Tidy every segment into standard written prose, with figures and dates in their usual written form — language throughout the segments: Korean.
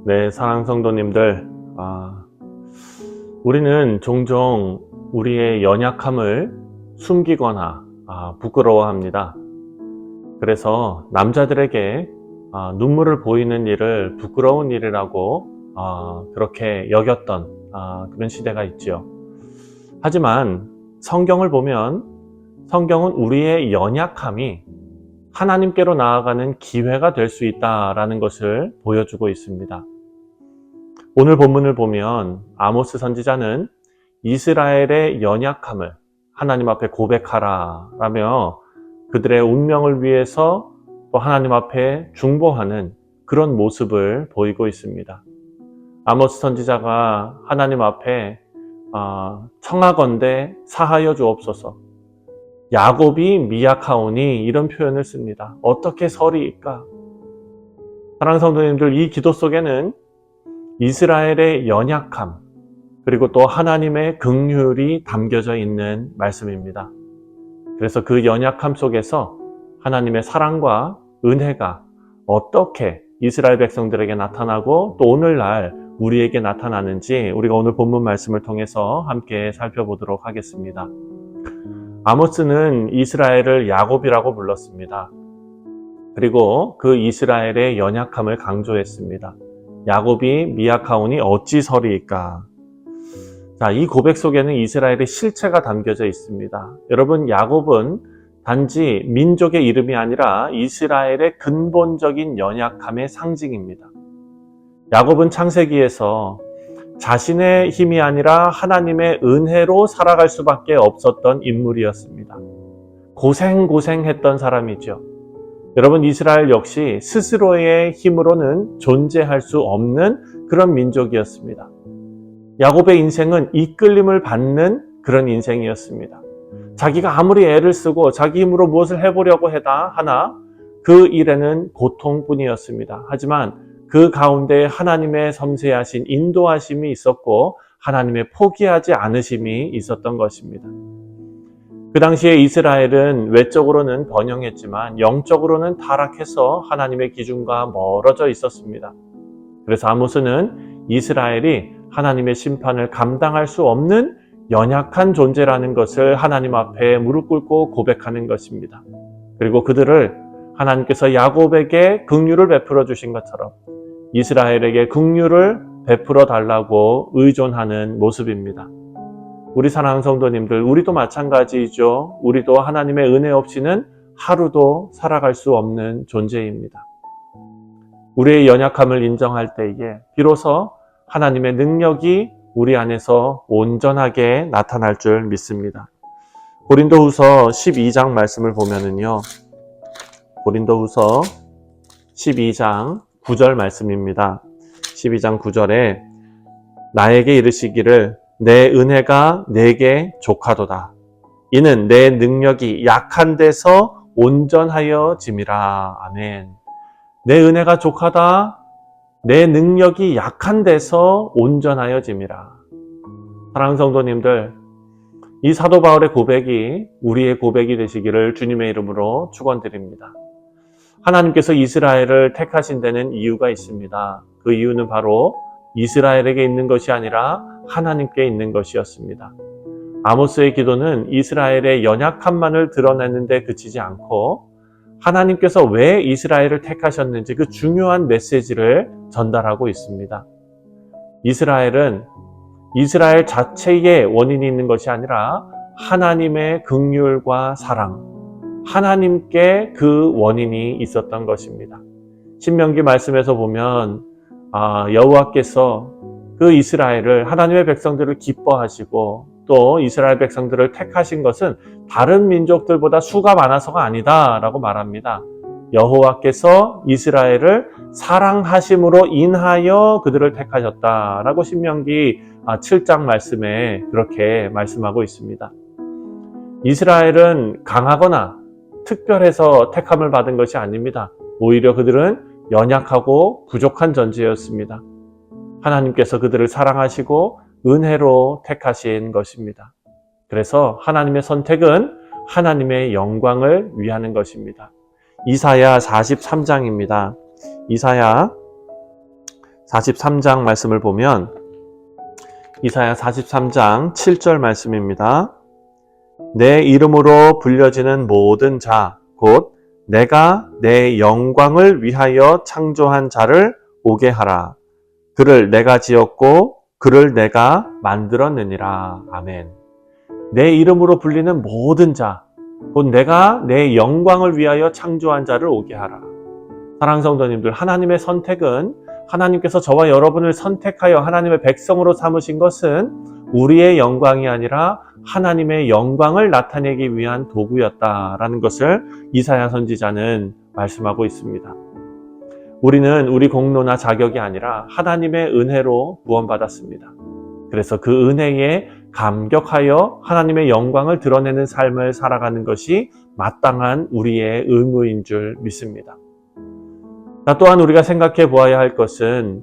네, 사랑 성도님들, 우리는 종종 우리의 연약함을 숨기거나 부끄러워합니다. 그래서 남자들에게 눈물을 보이는 일을 부끄러운 일이라고 그렇게 여겼던 그런 시대가 있죠. 하지만 성경을 보면 성경은 우리의 연약함이 하나님께로 나아가는 기회가 될 수 있다라는 것을 보여주고 있습니다. 오늘 본문을 보면 아모스 선지자는 이스라엘의 연약함을 하나님 앞에 고백하라 라며 그들의 운명을 위해서 또 하나님 앞에 중보하는 그런 모습을 보이고 있습니다. 아모스 선지자가 하나님 앞에 청하건대 사하여 주옵소서, 야곱이 미약하오니 이런 표현을 씁니다. 어떻게 서리이까? 사랑하는 성도님들, 이 기도 속에는 이스라엘의 연약함 그리고 또 하나님의 긍휼이 담겨져 있는 말씀입니다. 그래서 그 연약함 속에서 하나님의 사랑과 은혜가 어떻게 이스라엘 백성들에게 나타나고 또 오늘날 우리에게 나타나는지 우리가 오늘 본문 말씀을 통해서 함께 살펴보도록 하겠습니다. 아모스는 이스라엘을 야곱이라고 불렀습니다. 그리고 그 이스라엘의 연약함을 강조했습니다. 야곱이 미약하오니 어찌 서리이까? 자, 이 고백 속에는 이스라엘의 실체가 담겨져 있습니다. 여러분, 야곱은 단지 민족의 이름이 아니라 이스라엘의 근본적인 연약함의 상징입니다. 야곱은 창세기에서 자신의 힘이 아니라 하나님의 은혜로 살아갈 수밖에 없었던 인물이었습니다. 고생했던 사람이죠. 여러분, 이스라엘 역시 스스로의 힘으로는 존재할 수 없는 그런 민족이었습니다. 야곱의 인생은 이끌림을 받는 그런 인생이었습니다. 자기가 아무리 애를 쓰고 자기 힘으로 무엇을 해보려고 하나 그 일에는 고통뿐이었습니다. 하지만 그 가운데 하나님의 섬세하신 인도하심이 있었고 하나님의 포기하지 않으심이 있었던 것입니다. 그 당시에 이스라엘은 외적으로는 번영했지만 영적으로는 타락해서 하나님의 기준과 멀어져 있었습니다. 그래서 아모스는 이스라엘이 하나님의 심판을 감당할 수 없는 연약한 존재라는 것을 하나님 앞에 무릎 꿇고 고백하는 것입니다. 그리고 그들을 하나님께서 야곱에게 긍휼을 베풀어 주신 것처럼 이스라엘에게 긍휼을 베풀어 달라고 의존하는 모습입니다. 우리 사랑하는 성도님들, 우리도 마찬가지이죠. 우리도 하나님의 은혜 없이는 하루도 살아갈 수 없는 존재입니다. 우리의 연약함을 인정할 때에 비로소 하나님의 능력이 우리 안에서 온전하게 나타날 줄 믿습니다. 고린도후서 12장 말씀을 보면은요. 고린도후서 12장 9절 말씀입니다. 12장 9절에 나에게 이르시기를 내 은혜가 내게 족하도다. 이는 내 능력이 약한 데서 온전하여 짐이라. 아멘. 내 은혜가 족하다. 내 능력이 약한 데서 온전하여 짐이라. 사랑하는 성도님들, 이 사도 바울의 고백이 우리의 고백이 되시기를 주님의 이름으로 축원드립니다. 하나님께서 이스라엘을 택하신 데는 이유가 있습니다. 그 이유는 바로 이스라엘에게 있는 것이 아니라 하나님께 있는 것이었습니다. 아모스의 기도는 이스라엘의 연약함만을 드러내는데 그치지 않고 하나님께서 왜 이스라엘을 택하셨는지 그 중요한 메시지를 전달하고 있습니다. 이스라엘은 이스라엘 자체의 원인이 있는 것이 아니라 하나님의 긍휼과 사랑, 하나님께 그 원인이 있었던 것입니다. 신명기 말씀에서 보면 여호와께서 그 이스라엘을, 하나님의 백성들을 기뻐하시고 또 이스라엘 백성들을 택하신 것은 다른 민족들보다 수가 많아서가 아니다 라고 말합니다. 여호와께서 이스라엘을 사랑하심으로 인하여 그들을 택하셨다라고 신명기 7장 말씀에 그렇게 말씀하고 있습니다. 이스라엘은 강하거나 특별해서 택함을 받은 것이 아닙니다. 오히려 그들은 연약하고 부족한 존재였습니다. 하나님께서 그들을 사랑하시고 은혜로 택하신 것입니다. 그래서 하나님의 선택은 하나님의 영광을 위하는 것입니다. 이사야 43장입니다. 이사야 43장 말씀을 보면 이사야 43장 7절 말씀입니다. 내 이름으로 불려지는 모든 자, 곧 내가 내 영광을 위하여 창조한 자를 오게 하라. 그를 내가 지었고 그를 내가 만들었느니라. 아멘. 내 이름으로 불리는 모든 자, 곧 내가 내 영광을 위하여 창조한 자를 오게 하라. 사랑하는 성도님들, 하나님의 선택은 하나님께서 저와 여러분을 선택하여 하나님의 백성으로 삼으신 것은 우리의 영광이 아니라 하나님의 영광을 나타내기 위한 도구였다라는 것을 이사야 선지자는 말씀하고 있습니다. 우리는 우리 공로나 자격이 아니라 하나님의 은혜로 구원받았습니다. 그래서 그 은혜에 감격하여 하나님의 영광을 드러내는 삶을 살아가는 것이 마땅한 우리의 의무인 줄 믿습니다. 또한 우리가 생각해 보아야 할 것은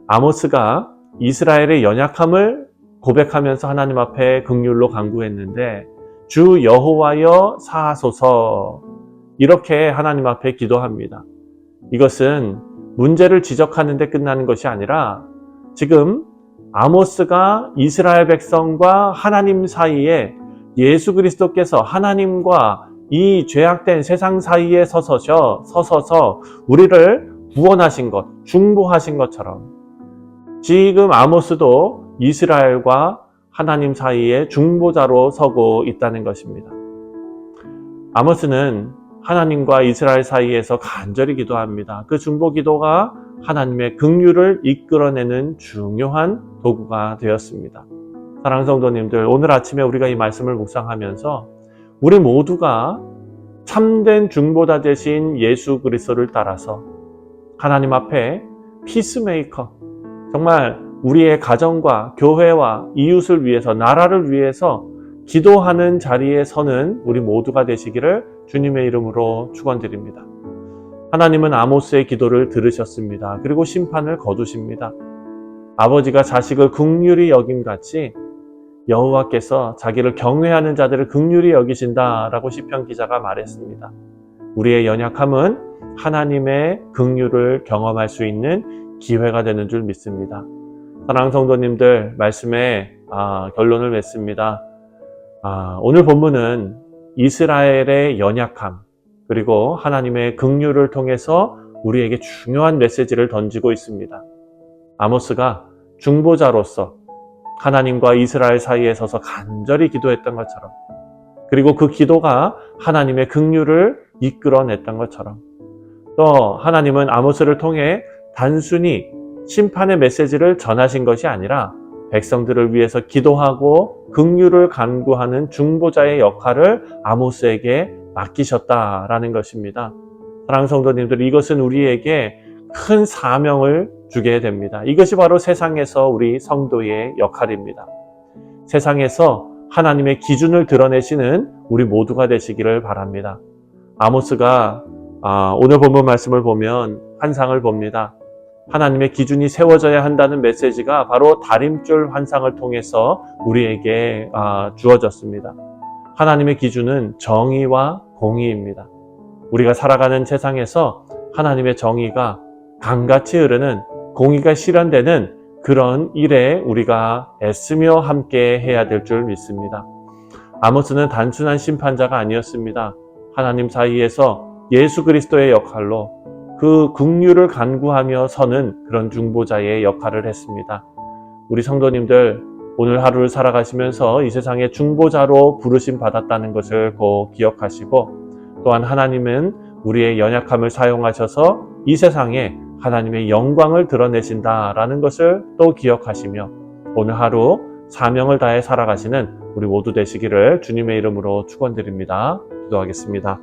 아모스가 이스라엘의 연약함을 고백하면서 하나님 앞에 긍휼로 간구했는데 주 여호와여 사하소서 이렇게 하나님 앞에 기도합니다. 이것은 문제를 지적하는 데 끝나는 것이 아니라 지금 아모스가 이스라엘 백성과 하나님 사이에 예수 그리스도께서 하나님과 이 죄악된 세상 사이에 서서서 우리를 구원하신 것, 중보하신 것처럼 지금 아모스도 이스라엘과 하나님 사이에 중보자로 서고 있다는 것입니다. 아모스는 하나님과 이스라엘 사이에서 간절히 기도합니다. 그 중보 기도가 하나님의 긍휼을 이끌어내는 중요한 도구가 되었습니다. 사랑하는 성도님들, 오늘 아침에 우리가 이 말씀을 묵상하면서 우리 모두가 참된 중보자 되신 예수 그리스도를 따라서 하나님 앞에 피스메이커, 정말 우리의 가정과 교회와 이웃을 위해서, 나라를 위해서 기도하는 자리에 서는 우리 모두가 되시기를 주님의 이름으로 축원드립니다. 하나님은 아모스의 기도를 들으셨습니다. 그리고 심판을 거두십니다. 아버지가 자식을 긍휼히 여김같이 여호와께서 자기를 경외하는 자들을 긍휼히 여기신다라고 시편 기자가 말했습니다. 우리의 연약함은 하나님의 긍휼을 경험할 수 있는 기회가 되는 줄 믿습니다. 사랑하는 성도님들, 말씀의 결론을 맺습니다. 오늘 본문은 이스라엘의 연약함 그리고 하나님의 긍휼을 통해서 우리에게 중요한 메시지를 던지고 있습니다. 아모스가 중보자로서 하나님과 이스라엘 사이에 서서 간절히 기도했던 것처럼, 그리고 그 기도가 하나님의 긍휼을 이끌어냈던 것처럼, 또 하나님은 아모스를 통해 단순히 심판의 메시지를 전하신 것이 아니라 백성들을 위해서 기도하고 긍휼을 간구하는 중보자의 역할을 아모스에게 맡기셨다라는 것입니다. 사랑하는 성도님들, 이것은 우리에게 큰 사명을 주게 됩니다. 이것이 바로 세상에서 우리 성도의 역할입니다. 세상에서 하나님의 기준을 드러내시는 우리 모두가 되시기를 바랍니다. 아모스가 오늘 본문 말씀을 보면 환상을 봅니다. 하나님의 기준이 세워져야 한다는 메시지가 바로 다림줄 환상을 통해서 우리에게 주어졌습니다. 하나님의 기준은 정의와 공의입니다. 우리가 살아가는 세상에서 하나님의 정의가 강같이 흐르는, 공의가 실현되는 그런 일에 우리가 애쓰며 함께 해야 될 줄 믿습니다. 아모스는 단순한 심판자가 아니었습니다. 하나님 사이에서 예수 그리스도의 역할로 그 긍휼을 간구하며 서는 그런 중보자의 역할을 했습니다. 우리 성도님들, 오늘 하루를 살아가시면서 이 세상의 중보자로 부르심 받았다는 것을 꼭 기억하시고, 또한 하나님은 우리의 연약함을 사용하셔서 이 세상에 하나님의 영광을 드러내신다라는 것을 또 기억하시며 오늘 하루 사명을 다해 살아가시는 우리 모두 되시기를 주님의 이름으로 축원드립니다. 기도하겠습니다.